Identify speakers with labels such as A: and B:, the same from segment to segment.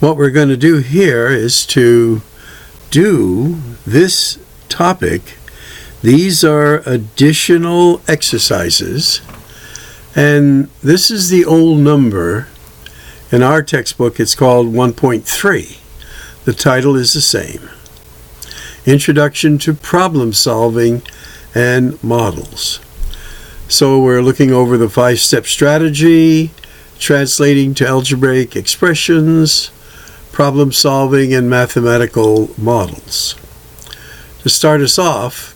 A: What we're going to do here is to do this topic. These are additional exercises, and this is the old number. In our textbook, it's called 1.3. The title is the same. Introduction to Problem Solving and Models. So we're looking over the 5-step strategy, translating to algebraic expressions, problem solving, and mathematical models. To start us off,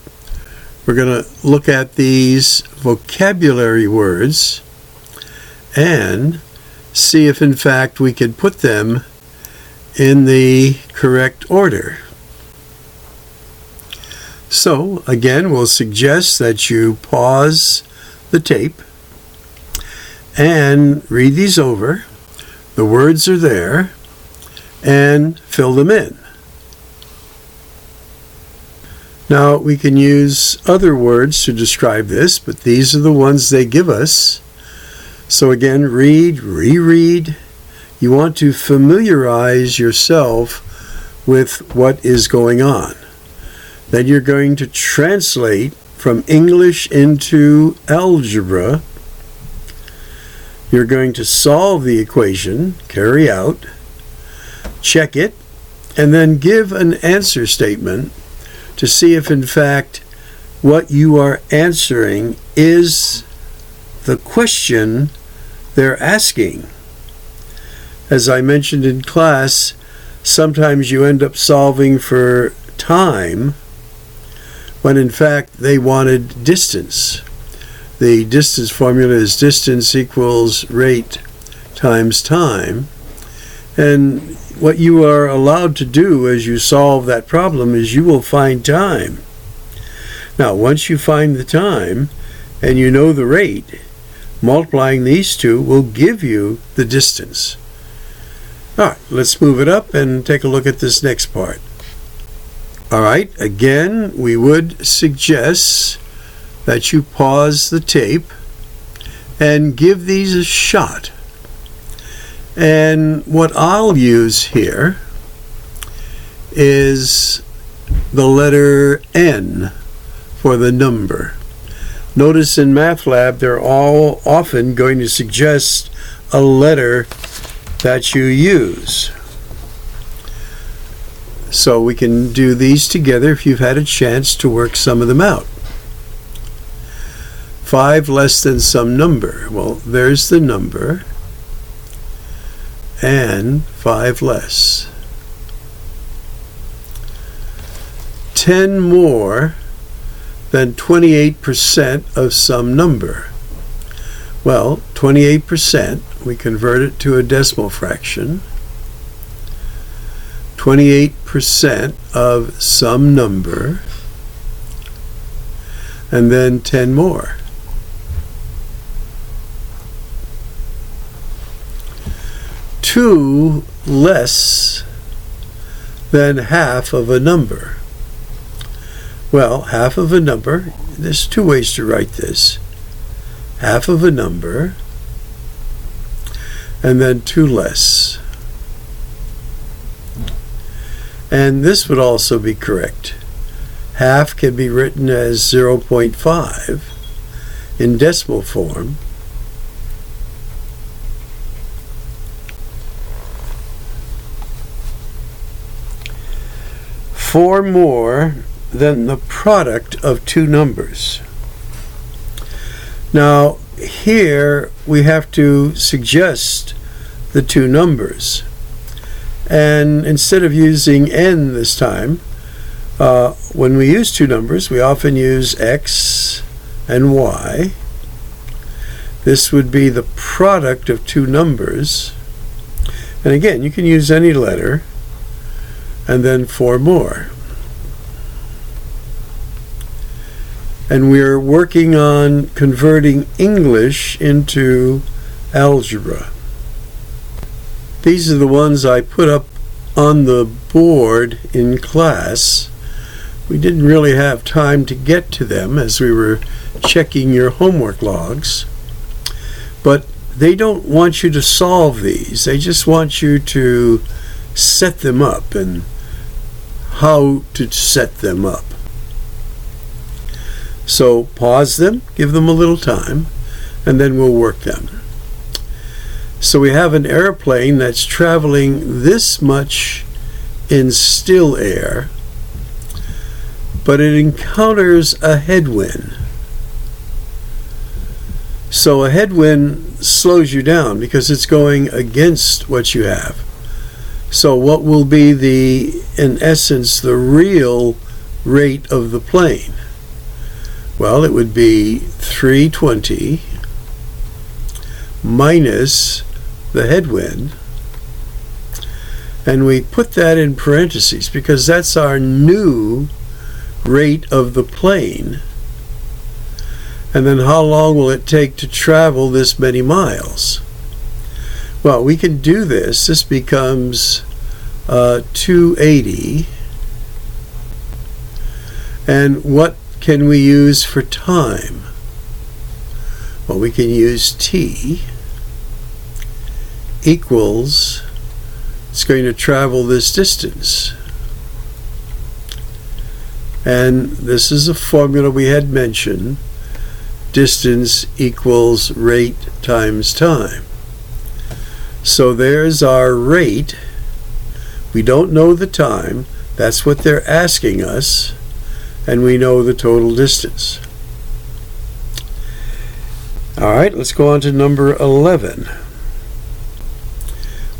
A: we're going to look at these vocabulary words and see if in fact we can put them in the correct order. So again, we'll suggest that you pause the tape and read these over. The words are there, and fill them in. Now we can use other words to describe this, but these are the ones they give us. So again, read, reread. You want to familiarize yourself with what is going on. Then you're going to translate from English into algebra. You're going to solve the equation, carry out, check it, and then give an answer statement to see if in fact what you are answering is the question they're asking. As I mentioned in class, sometimes you end up solving for time when in fact they wanted distance. The distance formula is distance equals rate times time. And what you are allowed to do as you solve that problem is you will find time. Now, once you find the time and you know the rate, multiplying these two will give you the distance. All right, let's move it up and take a look at this next part. All right, again, we would suggest that you pause the tape and give these a shot. And what I'll use here is the letter N for the number. Notice in Math Lab, they're all often going to suggest a letter that you use. So we can do these together if you've had a chance to work some of them out. 5 less than some number. Well, there's the number. And 5 less. 10 more than 28% of some number. Well, 28%, we convert it to a decimal fraction. 28% of some number, and then 10 more. Two less than half of a number. Well, half of a number, there's 2 ways to write this. Half of a number, and then 2 less. And this would also be correct. Half can be written as 0.5 in decimal form. Four more than the product of 2 numbers. Now, here we have to suggest the 2 numbers. And instead of using n this time, when we use 2 numbers, we often use x and y. This would be the product of 2 numbers. And again, you can use any letter, and then 4 more. And we're working on converting English into algebra. These are the ones I put up on the board in class. We didn't really have time to get to them as we were checking your homework logs. But they don't want you to solve these. They just want you to set them up and how to set them up. So pause them, give them a little time, and then we'll work them. So we have an airplane that's traveling this much in still air, but it encounters a headwind. So a headwind slows you down because it's going against what you have. So what will be in essence, the real rate of the plane? Well, it would be 320 minus the headwind, and we put that in parentheses because that's our new rate of the plane. And then how long will it take to travel this many miles? Well, we can do this. This becomes 280. And what can we use for time? Well, we can use t equals, it's going to travel this distance. And this is a formula we had mentioned. Distance equals rate times time. So there's our rate. We don't know the time. That's what they're asking us. And we know the total distance. All right, let's go on to number 11.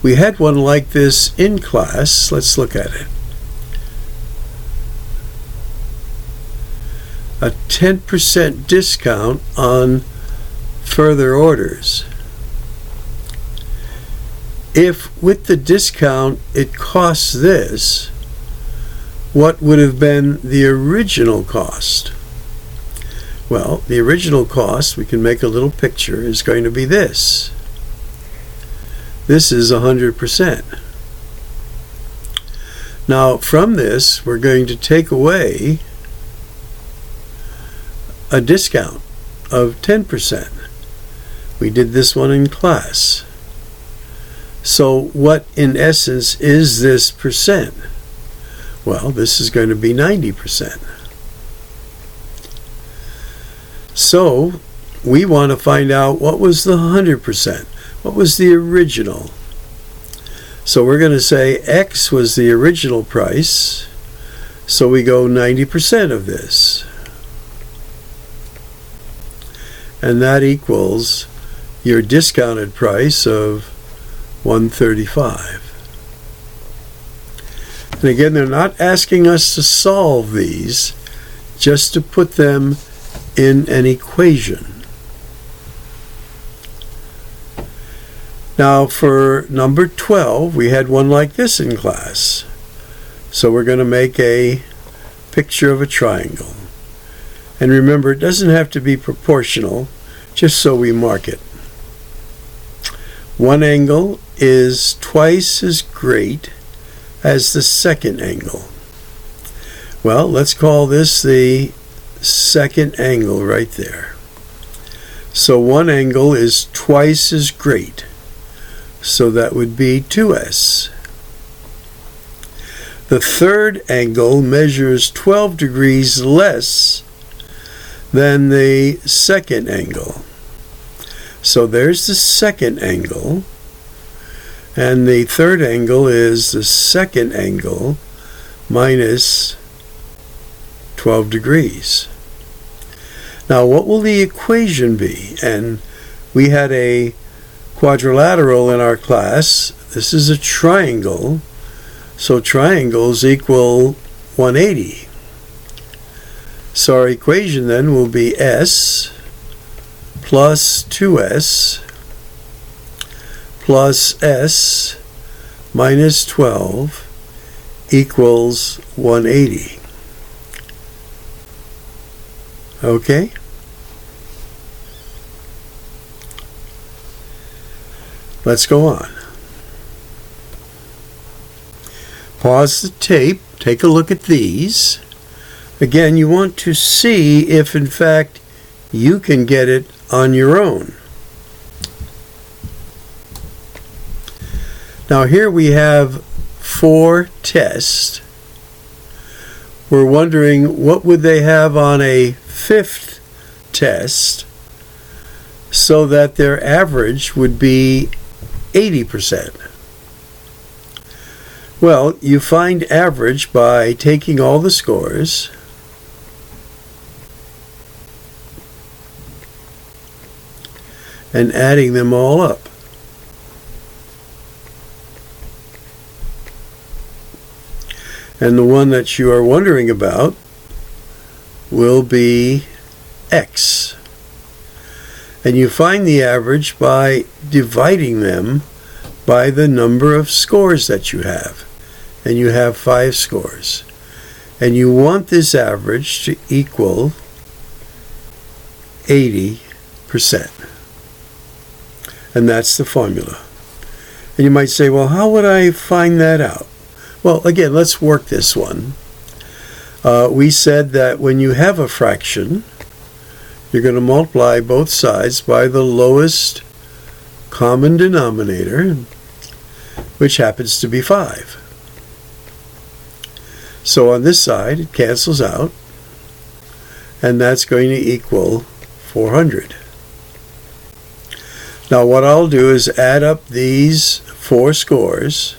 A: We had one like this in class. Let's look at it. A 10% discount on further orders. If with the discount it costs this, what would have been the original cost? Well, the original cost, we can make a little picture, is going to be this. This is 100%. Now, from this, we're going to take away a discount of 10%. We did this one in class. So what, in essence, is this percent? Well, this is going to be 90%. So we want to find out what was the 100%. What was the original? So we're going to say X was the original price. So we go 90% of this. And that equals your discounted price of $135. And again, they're not asking us to solve these, just to put them in an equation. Now for number 12, we had one like this in class. So we're going to make a picture of a triangle. And remember, it doesn't have to be proportional, just so we mark it. One angle is twice as great as the second angle. Well, let's call this the second angle right there. So one angle is twice as great. So that would be 2s. The third angle measures 12 degrees less than the second angle. So there's the second angle, and the third angle is the second angle minus 12 degrees. Now what will the equation be? And we had a quadrilateral in our class. This is a triangle, so triangles equal 180. So our equation then will be S plus 2s plus s minus 12 equals 180. Okay? Let's go on. Pause the tape, take a look at these. Again, you want to see if in fact you can get it on your own. Now here we have 4 tests. We're wondering what would they have on a 5th test so that their average would be 80%. Well, you find average by taking all the scores and adding them all up. And the one that you are wondering about will be X. And you find the average by dividing them by the number of scores that you have. And you have 5 scores. And you want this average to equal 80%. And that's the formula. And you might say, well, how would I find that out? Well, again, let's work this one. We said that when you have a fraction, you're going to multiply both sides by the lowest common denominator, which happens to be 5. So on this side, it cancels out, and that's going to equal 400. Now what I'll do is add up these 4 scores,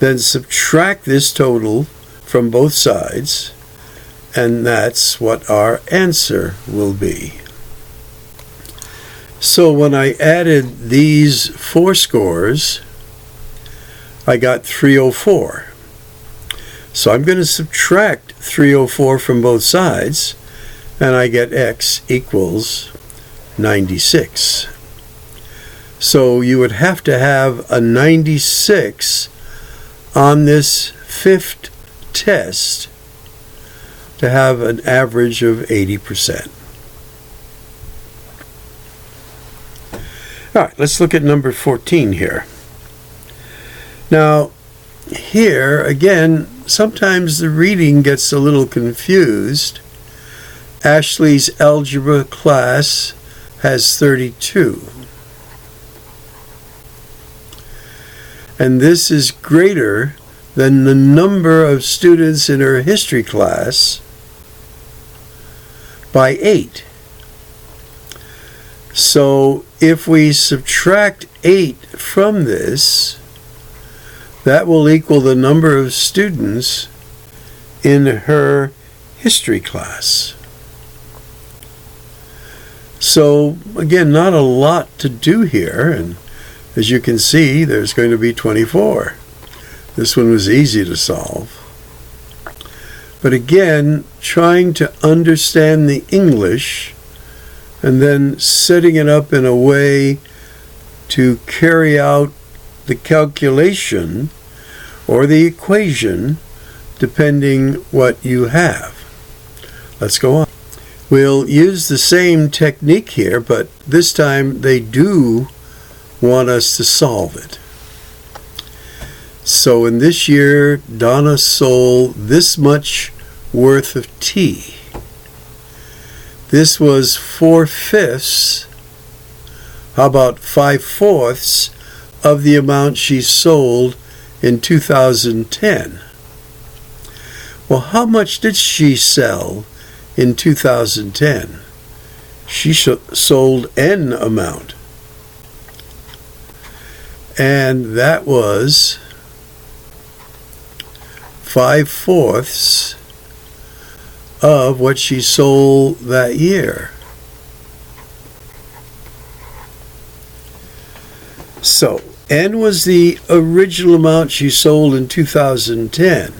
A: then subtract this total from both sides, and that's what our answer will be. So when I added these 4 scores, I got 304. So I'm going to subtract 304 from both sides, and I get X equals 96. So you would have to have a 96 on this 5th test to have an average of 80%. All right, let's look at number 14 here. Now, here, again, sometimes the reading gets a little confused. Ashley's algebra class has 32. And this is greater than the number of students in her history class by 8. So if we subtract 8 from this, that will equal the number of students in her history class. So again, not a lot to do here, and as you can see, there's going to be 24. This one was easy to solve. But again, trying to understand the English and then setting it up in a way to carry out the calculation or the equation depending what you have. Let's go on. We'll use the same technique here, but this time they do want us to solve it. So in this year, Donna sold this much worth of tea. This was 4/5. How about 5/4 of the amount she sold in 2010? Well, how much did she sell in 2010? She sold N amount. And that was 5/4 of what she sold that year. So, N was the original amount she sold in 2010.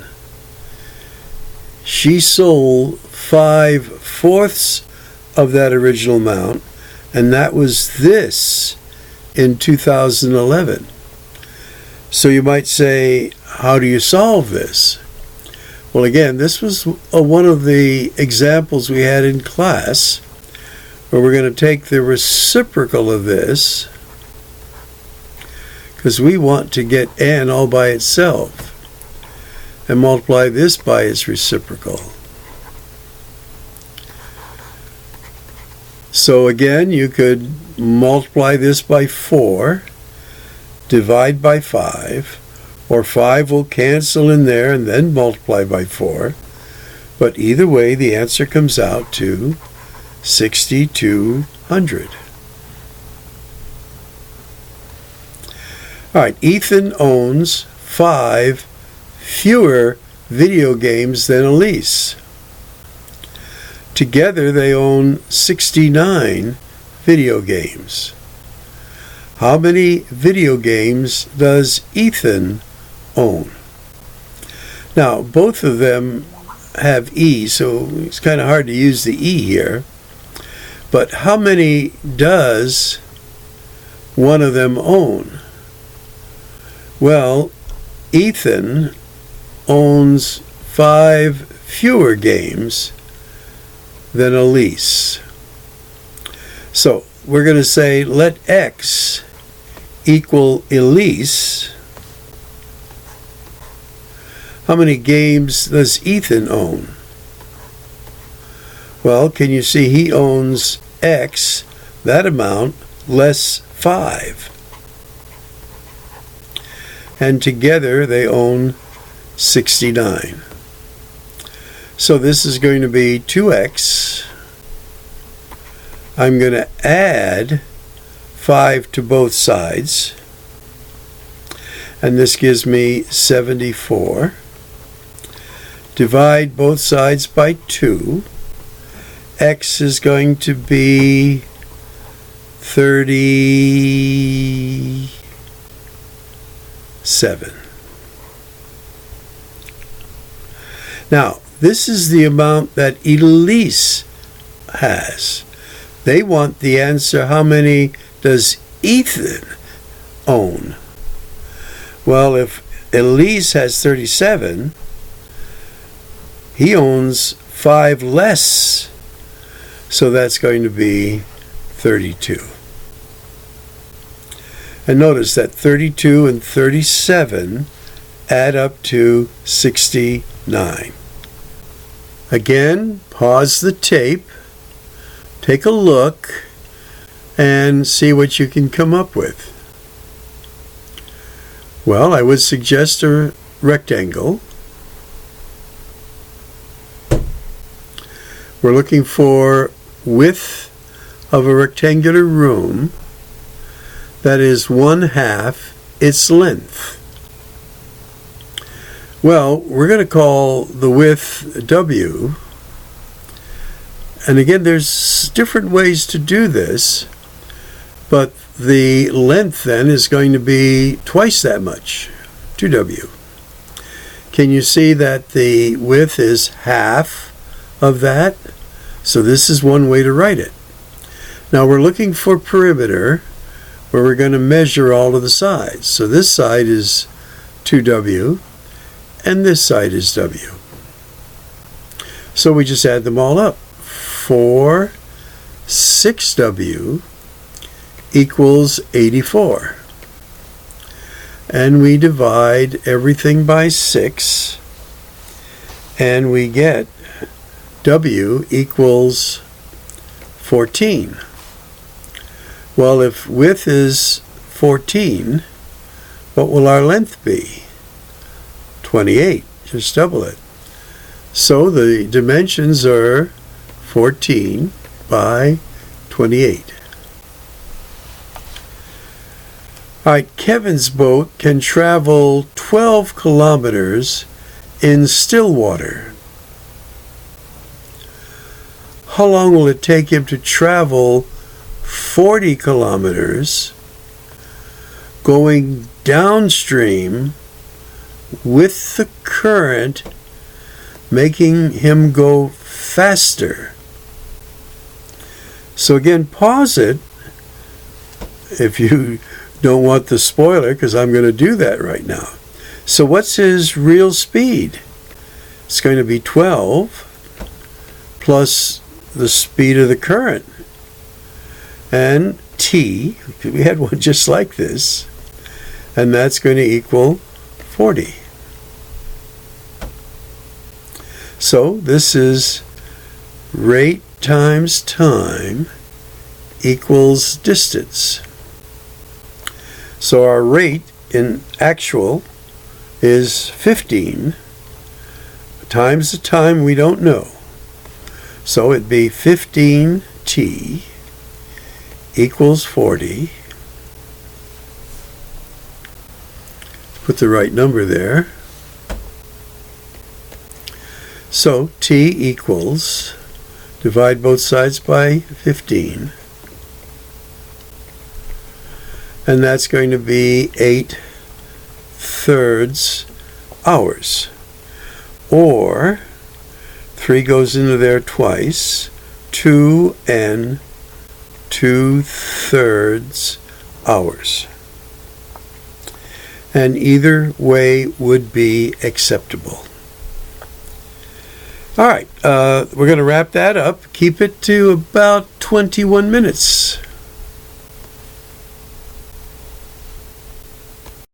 A: She sold 5/4 of that original amount, and that was this in 2011. So you might say, how do you solve this? Well, again, this was one of the examples we had in class where we're going to take the reciprocal of this, because we want to get N all by itself, and multiply this by its reciprocal. So again, you could multiply this by 4, divide by 5, or 5 will cancel in there and then multiply by 4. But either way, the answer comes out to 6,200. All right, Ethan owns 5 fewer video games than Elise. Together, they own 69 video games. How many video games does Ethan own? Now, both of them have E, so it's kind of hard to use the E here. But how many does one of them own? Well, Ethan owns 5 fewer games than Elise. So we're going to say let X equal Elise. How many games does Ethan own? Well, can you see he owns X, that amount, less 5. And together they own 69. So this is going to be 2x. I'm going to add 5 to both sides. And this gives me 74. Divide both sides by 2. X is going to be 37. Now, this is the amount that Elise has. They want the answer, how many does Ethan own? Well, if Elise has 37, he owns 5 less. So that's going to be 32. And notice that 32 and 37 add up to 69. Again, pause the tape, take a look, and see what you can come up with. Well, I would suggest a rectangle. We're looking for width of a rectangular room that is 1/2 its length. Well, we're going to call the width W. And again, there's different ways to do this, but the length then is going to be twice that much, 2W. Can you see that the width is half of that? So this is one way to write it. Now we're looking for perimeter, where we're going to measure all of the sides. So this side is 2W, and this side is W. So we just add them all up. 4, 6W equals 84. And we divide everything by 6, and we get W equals 14. Well, if width is 14, what will our length be? 28. Just double it. So the dimensions are 14 by 28. All right, Kevin's boat can travel 12 kilometers in still water. How long will it take him to travel 40 kilometers going downstream with the current making him go faster? So again, pause it if you don't want the spoiler, because I'm going to do that right now. So what's his real speed? It's going to be 12 plus the speed of the current. And T, we had one just like this, and that's going to equal 40. So this is rate times time equals distance. So our rate in actual is 15 times the time we don't know. So it'd be 15t equals 40. Put the right number there. So t equals, divide both sides by 15. And that's going to be 8/3 hours. Or 3 goes into there twice, 2 and 2/3 hours. And either way would be acceptable. All right, we're going to wrap that up. Keep it to about 21 minutes.